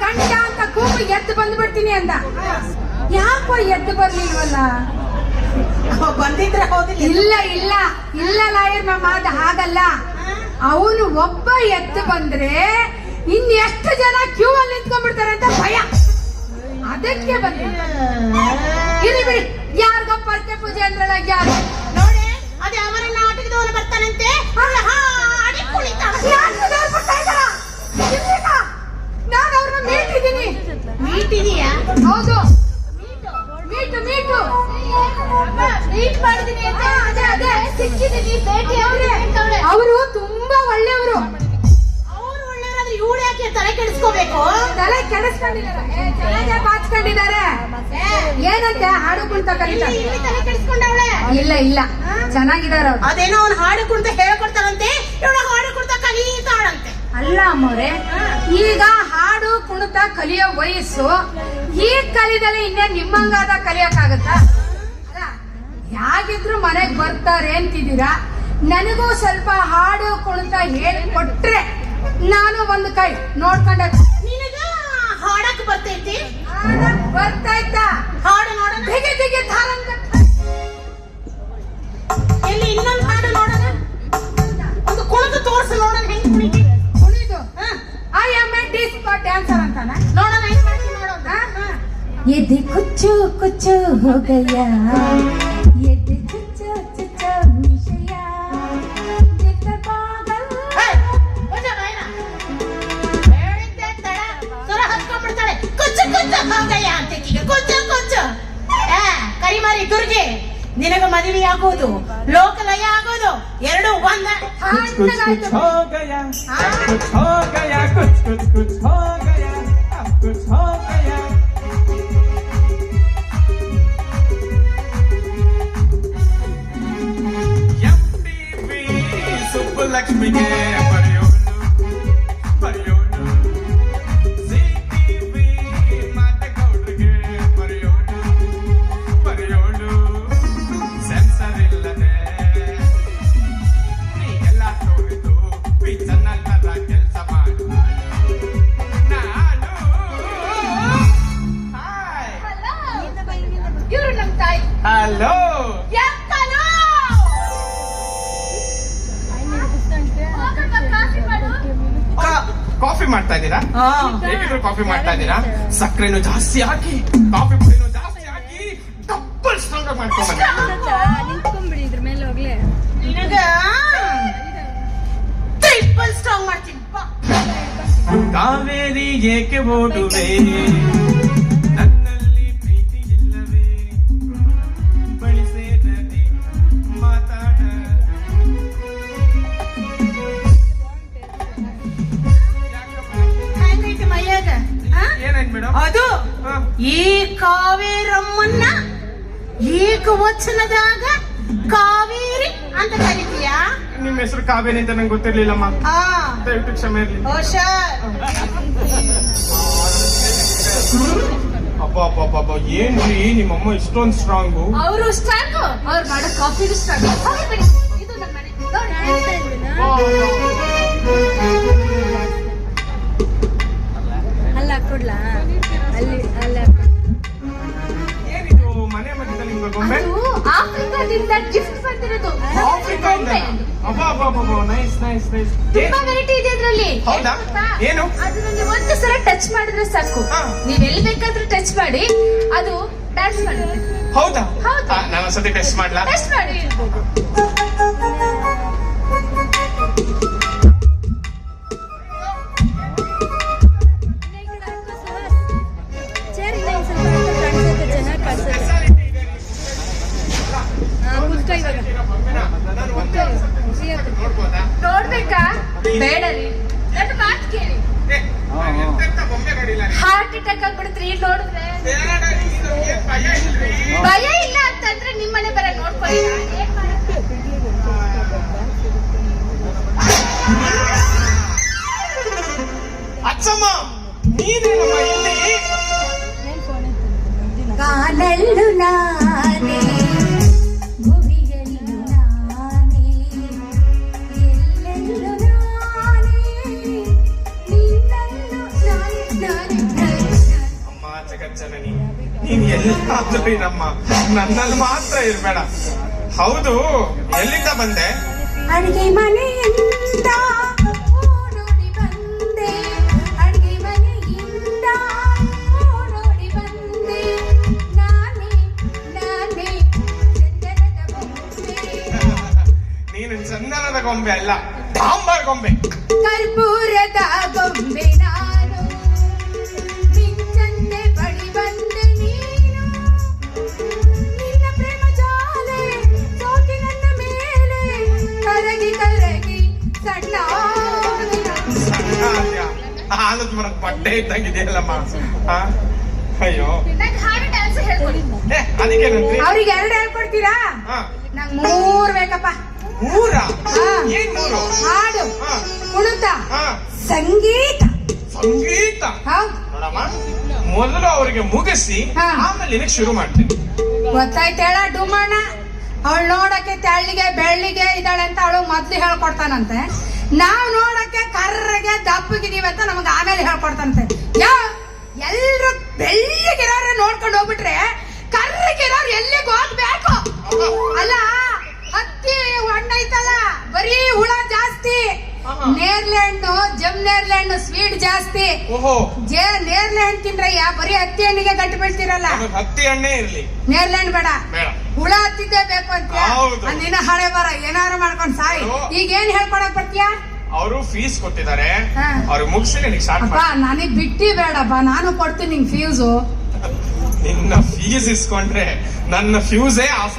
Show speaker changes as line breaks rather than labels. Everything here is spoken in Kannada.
ಗಂಡ ಅಂತ ಕೂಗು ಎದ್ದು ಬಂದ್ಬಿಡ್ತೀನಿ ಅಂದ. ಯಾಕೋ ಎದ್ದು ಬರ್ಲಿಲ್ವಲ್ಲ?
ಬಂದಿದ್ರೆ ಹೋದಿಲ್ಲ.
ಇಲ್ಲ ಇಲ್ಲ ಇಲ್ಲ ಲಾಯರ್ ಮಾಮ, ಅದು ಹಾಗಲ್ಲ. ಅವನು ಒಬ್ಬ ಎದ್ದು ಬಂದ್ರೆ ಇನ್ನೆಷ್ಟು ಜನ ಕ್ಯೂ ಅಲ್ಲಿ ನಿಂತ್ಕೊಂಡ್ಬಿಡ್ತಾರೆ ಅಂತ ಭಯ, ಅದಕ್ಕೆ ಬಂದಿಲ್ಲ. ಇರಿ ಬಿಡಿ, ಯಾರಿಗೋ ಪರ್ಕೆ ಪೂಜೆ ಅಂದ್ರಲ್ಲ, ಯಾರು
ನೋಡಿ ಅದೇ ಅವರ ನಾಟಕದವನು ಬರ್ತಾನಂತೆ, ಹಾಡಿ ಕುಣಿತಾನೆ.
ನಾನು ಅವ್ರನ್ನ ಮೀಟಿದ್ದೀನಿ.
ಮೀಟಿದೀಯಾ?
ಹೌದು, ಮೀಟು ಮೀಟು
ಮೀಟ್ ಮಾಡಿದೀನಿ ಅಂತ. ಅದೇ ಅದೇ ಸಿಕ್ಕಿದೀನಿ, ಭೇಟಿ ಅವ್ರೆ.
ಅವರು ತುಂಬಾ ಒಳ್ಳೆಯವರು.
ಅವ್ರು ಒಳ್ಳೆಯವರಾದ್ರೆ ಇವಳು ಯಾಕೆ ತಲೆ ಕೆಡಿಸ್ಕೋಬೇಕು?
ತಲೆ ಕೆಡಿಸ್ಕೊಂಡಿದ್ದಾರೆ, ತಲೆಗೆ ಬಾಚ್ಕೊಂಡಿದ್ದಾರೆ. ಏನಂತೆ ಹಾಡು ಕುಣಿತ ಕಲಿತಾರೆ.
ಇಲ್ಲಿ ತಲೆ ಕೆಡಿಸ್ಕೊಂಡವಳೆ.
ಇಲ್ಲ ಇಲ್ಲ, ಚೆನ್ನಾಗಿದ್ದಾರೆ ಅವ್ರು.
ಅದೇನೋ ಅವ್ನು ಹಾಡು ಕುಣಿತ ಹೇಳ್ಕೊಡ್ತಾರಂತೆ, ಇವಳು ಹಾಡು ಕುಣಿತ ಕಲಿತಾಳಂತೆ.
ಅಲ್ಲ ಅಮ್ಮವ್ರೆ, ಈಗ ಹಾಡು ಕುಣಿತ ಕಲಿಯೋ ವಯಸ್ಸು. ಈಗ ಕಲಿದಲ್ಲಿ ಇನ್ನೇ ನಿಮ್ಮಂಗಾದ ಕಲಿಯಕ್ಕಾಗತ್ತ? ಹೇಗಿದ್ರು ಮನೆಗ್ ಬರ್ತಾರೆ ಅಂತಿದ್ದೀರಾ. ನನಗೂ ಸ್ವಲ್ಪ ಹಾಡು ಕುಣಿತ ಹೇಳ್ಕೊಟ್ರೆ ನಾನು ಒಂದು ಕೈ ನೋಡ್ಕೊಂಡ.
ನಿನಗ ಹಾಡಕ್ ಬರ್ತೈತಿ?
ಬರ್ತಾಯ್ತಾ?
ಹಾಡು ನೋಡೋಣ.
ದಿಗೆ ದಿಗೆ ಧಾರಂಗ.
ಎಲ್ಲಿ ಇನ್ನೊಂದು ಹಾಡು ನೋಡೋಣ. ಒಂದು ಕುಣಿದು ತೋರ್ಸು ನೋಡೋಣ, ಹೆಂಗ್ ಕುಣಿತಿ.
ಕುಣಿದು I am A disco dancer ಅಂತಾನ.
ನೋಡೋಣ ಹೆಂಗ್ ಮಾಡ್ತೀನಿ ನೋಡೋಣ.
ಎದೆ ಕುಚ್ಚು ಕುಚ್ಚು ಹೋ ಗಯಾ, ಎದೆ ಕುಚ್ಚು ಕುಚ್ಚು ವಿಷಯ ದಿಕ್ಕ ಪಾಗಲ್.
ಹೇಳಿದ್ದೆ ತಡ ಸ್ವರ ಹಚ್ಕೊಂಡ್ಬಿಡ್ತಾಳೆ. ಕುಚ್ಚು ಕುಚ್ಚು ಹೋಗಯ್ಯ ಅಂತ ಕುಚ್ಚು ಕುಚ್ಚು. ಕರಿಮಾರಿ ದುರ್ಗೆ, ನಿನಗ ಮದುವೆ ಆಗೋದು ಲೋಕಲಯ ಆಗೋದು ಎರಡು ಒಂದ.
ಲಕ್ಷ್ಮಿಗೆ ಬರೆಯೋನು ಬರೆಯೋನು, ಸಿಟಿವಿ ಮಾತಗೌಡ್ರಿಗೆ ಬರೆಯೋನು ಬರೆಯೋನು, ಸೆನ್ಸರ್ ಇಲ್ಲದೆ ನೀಗೆಲ್ಲ ತೋರಿದು ಪಿಚ್ಚನ್ನಲ್ಲದ ಕೆಲಸ ಮಾಡು ನಾನು. ಹಾಯ್,
ಇವ್ರು ನಮ್ ತಾಯಿ.
ಹಲೋ. ಕಾಫಿ ಮಾಡ್ತಾ ಇದ್ದೀರಾ? ಹೇಗಿದ್ರು ಕಾಫಿ ಮಾಡ್ತಾ ಇದ್ದೀರಾ? ಸಕ್ಕರೆನೂ ಜಾಸ್ತಿ ಹಾಕಿ, ಕಾಫಿ ಪುಡಿನೂ ಜಾಸ್ತಿ ಹಾಕಿ, ಡಬಲ್ ಸ್ಟ್ರಾಂಗ್ ಆಗಿ ಮಾಡ್ಕೊಂಡ್ಬನ್ನಿ.
ನಿಂತ್ಕೊಂಡ್ಬಿಡಿ ಇದ್ರ ಮೇಲೆ ಹೋಗ್ಲಿ.
ನಿನಗ ಟ್ರಿಪಲ್ ಸ್ಟ್ರಾಂಗ್ ಮಾಡ್ತೀನಿ.
ಕಾವೇರಿ ಏಕೆ ಓಡುವೆ, ನನ್ನಲ್ಲಿ ಪ್ರೀತಿ ಇಲ್ಲವೇ, ಬಳಿ ಸೇರದೆ ಮಾತಾಡ.
ಹೆಂಗೈತಿ ಮೈಯಾಗ?
ಏನಾಯ್ತು ಮೇಡಮ್?
ಅದು ಈ ಕಾವೇರಮ್ಮನ್ನ ಏಕವಚನದಾಗ ಕಾವೇರಿ ಅಂತ ಕರಿತೀಯಾ?
ನಿಮ್ಮ ಹೆಸರು ಕಾವೇರಿ ಅಂತ ನಂಗೆ ಗೊತ್ತಿರ್ಲಿಲ್ಲಮ್ಮ, ದಯವಿಟ್ಟು ಕ್ಷಮೆ ಇರ್ಲಿ. ಅಬ್ಬಾ ಏನ್ರಿ ನಿಮ್ಮಮ್ಮ ಇಷ್ಟೊಂದು ಸ್ಟ್ರಾಂಗು?
ಅವರು ಸ್ಟ್ರಾಂಗು, ಅವ್ರು ಮಾಡೋ ಕಾಫಿಗೂ ಸ್ಟ್ರಾಂಗ್. ಇದು ನಮ್ಮ ಮನೆ
ಅಲ್ಲ ಕೊಡ್ಲಾ? ಅಲ್ಲಿ ಅಲ್ಲ
ಏನಿದು ಮನೆ ಮಧ್ಯದಲ್ಲಿ ನಿಮ್ಗೆ ಗೊಂಬೆ?
ಆಫ್ರಿಕಾದಿಂದ ಗಿಫ್ಟ್ ಬಂದಿರೋದು.
ಆಫ್ರಿಕಾದಿಂದ? ಅಬ್ಬಾ ನೈಸ್ ನೈಸ್ ನೈಸ್.
ತುಂಬಾ ವೆರೈಟಿ ಇದೆ ಅದ್ರಲ್ಲಿ.
ಹೌದಾ? ಏನು?
ಅದರಲ್ಲಿ ಒಂದು ಸಲ ಟಚ್ ಮಾಡಿದ್ರೆ ಸಾಕು, ನೀವ್ ಎಲ್ಲಿ ಬೇಕಾದ್ರೂ ಟಚ್ ಮಾಡಿ ಅದು ಡ್ಯಾನ್ಸ್ ಮಾಡುತ್ತೆ.
ಹೌದಾ?
ಹೌದು.
ನಾನು ಒಂದ್ಸತಿ ಟೆಸ್ಟ್ ಮಾಡ್ಲಾ?
ಟಚ್ ಮಾಡಿ. ನೋಡ್ಬೇಕಾ? ಬೇಡ ರೀ, ನನ್ನ ಮಾತು ಕೇಳಿ. ಹಾರ್ಟ್ ಅಟ್ಯಾಕ್ ಆಗ್ಬಿಡುತ್ತೆ ಇಲ್ಲಿ ನೋಡಿದ್ರೆ. ಭಯ ಇಲ್ಲ ಅಂತಂದ್ರೆ ನಿಮ್ಮನೆ ಬರ ನೋಡ್ಕೊಳ್ಳಿ.
ಅಚ್ಚಮ್ಮ ನೀನೇನಮ್ಮ ಇಲ್ಲಿ?
ಕಾಲಲ್ಲು ನಾನೇ, ಭುವಿಯಲ್ಲು ನಾನೇ, ಎಲ್ಲೆಲ್ಲೂ ನಾನೇ, ನಿನ್ನಲ್ಲು ನಾನೇ ನಾನೇ
ನೀನ್ ಎಲ್ಲಾದ್ರೂ ನಮ್ಮ ನನ್ನಲ್ಲಿ ಮಾತ್ರ ಇರ್ಬೇಡ. ಹೌದು, ಎಲ್ಲಿಂದ ಬಂದೆ?
ಅಡಿಗೆ ಮನೆಯಿಂದ ಓಡೋಡಿ ಬಂದೆ, ಅಡಿಗೆ ಮನೆಯಿಂದ ಓಡೋಡಿ ಬಂದೆ, ನಾನೇ ಚಂದನದ ಗೊಂಬೆ.
ನೀನು ಚಂದನದ ಗೊಂಬೆ ಅಲ್ಲ, ಸಾಂಬಾರ್ ಗೊಂಬೆ.
ಕರ್ಪೂರದ ಗೊಂಬೆ ನಾನು, ಮಿಂಚಂತೆ ಬಳಿ ಬಂದೆ ನೀನು, ನಿನ್ನ ಪ್ರೇಮ ಜಾಲೆ ಸೋಕಿ ನನ್ನ ಮೇಲೆ ಕರಗಿ ಸಣ್ಣ
ಆಲದ ಮರದ ಬಟ್ಟೆ ಇದ್ದಂಗಿದೆಯಲ್ಲಮ್ಮ. ಅಯ್ಯೋ, ಅದಕ್ಕೇನಂತ್ರಿ?
ಅವ್ರಿಗೆ 2 ಹೇಳ್ಕೊಡ್ತೀರಾ?
ಹಾ,
ನಂಗ್ 3 ಬೇಕಪ್ಪ.
3?
ಹಾ.
ಏನ್ 3?
ಹಾಡು,
ಹಾ.
ಕುಣಿತ,
ಹಾ.
ಸಂಗೀತ.
ಸಂಗೀತ
ಹೌದು,
ನೋಡಮ್ಮ, ಮೊದಲು ಅವರಿಗೆ ಮುಗಿಸಿ
ಹಾ.
ಆಮೇಲೆ ನಿನಗೆ ಶುರು ಮಾಡ್ತೀನಿ.
ಗೊತ್ತಾಯ್ತೇಳ ಡುಮಣ್ಣ? ಅವಳು ನೋಡಕ್ಕೆ ತೆಳ್ಳಿಗೆ ಬೆಳ್ಳಿಗೆ ಇದ್ದಾಳೆ ಅಂತ ಅವಳು ಮೊದ್ಲು ಹೇಳ್ಕೊಡ್ತಾನಂತೆ. ನಾವ್ ನೋಡಕ್ಕೆ ಕರ್ರಗೆ ದಪ್ಪಗಿದೀವಿ ಅಂತ ನಮ್ಗೆ ಆಮೇಲೆ ಹೇಳ್ಕೊಡ್ತಾನಂತೆ. ಎಲ್ರು ಬೆಳ್ಳಿಗಿರೋರ ನೋಡ್ಕೊಂಡು ಹೋಗ್ಬಿಟ್ರೆ ಕರ್ರಗಿರೋರು ಎಲ್ಲಿಗೆ ಹೋಗ್ಬೇಕು? ಅಲ್ಲ, ಹತ್ತಿ ಹೊಣ್ಣೈತಲ್ಲ, ಬರೀ ಹುಳ ಜಾಸ್ತಿ. ನೇರ್ಲೆಹಣ್ಣು, ನೇರ್ಲೆಹಣ್ಣು ಸ್ವೀಟ್ ಜಾಸ್ತಿ.
ಓಹೋ,
ನೇರ್ಲೆಹಣ್ಣು ತಿಂದ್ರಯ್ಯ ಬರೀ ಹತ್ತಿ ಹಣ್ಣಿಗೆ ಗಟ್ಟಿ ಬೀಳ್ತಿರಲ್ಲ.
ನಮಗ್ ಹತ್ತಿ ಎಣ್ಣೆ ಇರ್ಲಿ,
ನೇರ್ಲೆಹಣ್ಣು ಬೇಡ,
ಬೇಡ.
ಹುಳ ಹತ್ತಿದ್ದೇ ಬೇಕು ಅಂತ.
ಹೌದು.
ನಿನ್ನ ಹಳೆ ಬರ ಏನಾರು ಮಾಡ್ಕೊಂಡ್ ಸಾಯಿ. ಈಗ ಏನ್ ಹೇಳ್ಕೊಡಕ್ ಬರ್ತೀಯ?
ಅವರು ಫೀಸ್ ಕೊಟ್ಟಿದ್ದಾರೆ,
ಹಾ.
ಅವ್ರಿಗೆ ಮುಗಿಸಿ ನಿನಗೆ ಸ್ಟಾರ್ಟ್
ಅಪ್ಪ, ನನಗ್ ಬಿಟ್ಟಿ ಬೇಡಪ್ಪ, ನಾನು ಕೊಡ್ತೀನಿ ನಿಂಗ್ ಫೀಸು.
ನಿನ್ನ ಫೀಸ್ ಇಸ್ಕೊಂಡ್ರೆ ನನ್ನ ಫ್ಯೂಸೇ ಆಫ್.